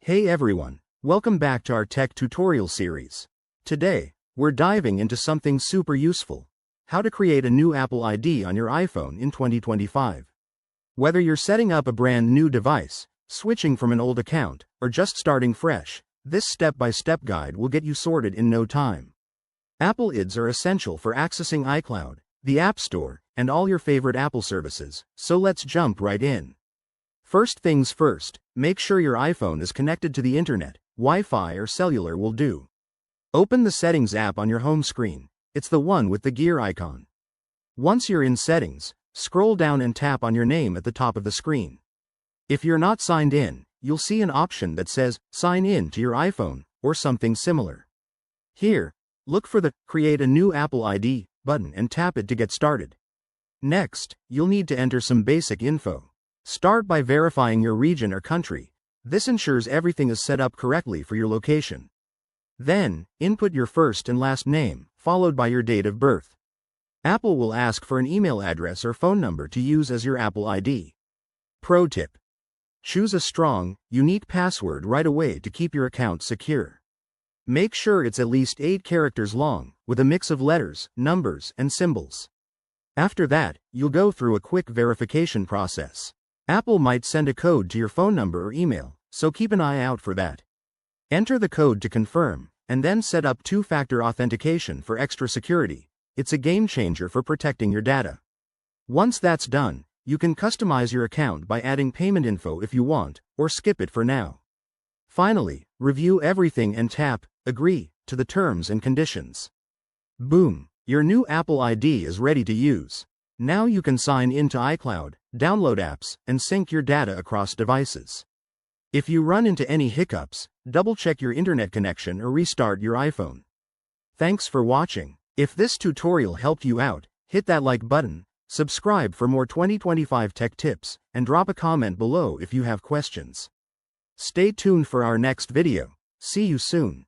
Hey everyone, welcome back to our tech tutorial series. Today, we're diving into something super useful: how to create a new Apple ID on your iPhone in 2025. Whether you're setting up a brand new device, switching from an old account, or just starting fresh, this step-by-step guide will get you sorted in no time. Apple IDs are essential for accessing iCloud, the App Store, and all your favorite Apple services, so let's jump right in. First things first, make sure your iPhone is connected to the internet. Wi-Fi or cellular will do. Open the Settings app on your home screen. It's the one with the gear icon. Once you're in Settings, scroll down and tap on your name at the top of the screen. If you're not signed in, you'll see an option that says Sign in to your iPhone, or something similar. Here, look for the Create a new Apple ID button and tap it to get started. Next, you'll need to enter some basic info. Start by verifying your region or country. This ensures everything is set up correctly for your location. Then, input your first and last name, followed by your date of birth. Apple will ask for an email address or phone number to use as your Apple ID. Pro tip: choose a strong, unique password right away to keep your account secure. Make sure it's at least 8 characters long, with a mix of letters, numbers, and symbols. After that, you'll go through a quick verification process. Apple might send a code to your phone number or email, so keep an eye out for that. Enter the code to confirm, and then set up two-factor authentication for extra security. It's a game changer for protecting your data. Once that's done, you can customize your account by adding payment info if you want, or skip it for now. Finally, review everything and tap Agree to the terms and conditions. Boom! Your new Apple ID is ready to use. Now you can sign in to iCloud, download apps, and sync your data across devices. If you run into any hiccups, double-check your internet connection or restart your iPhone. Thanks for watching. If this tutorial helped you out, hit that like button, subscribe for more 2025 tech tips, and drop a comment below if you have questions. Stay tuned for our next video. See you soon.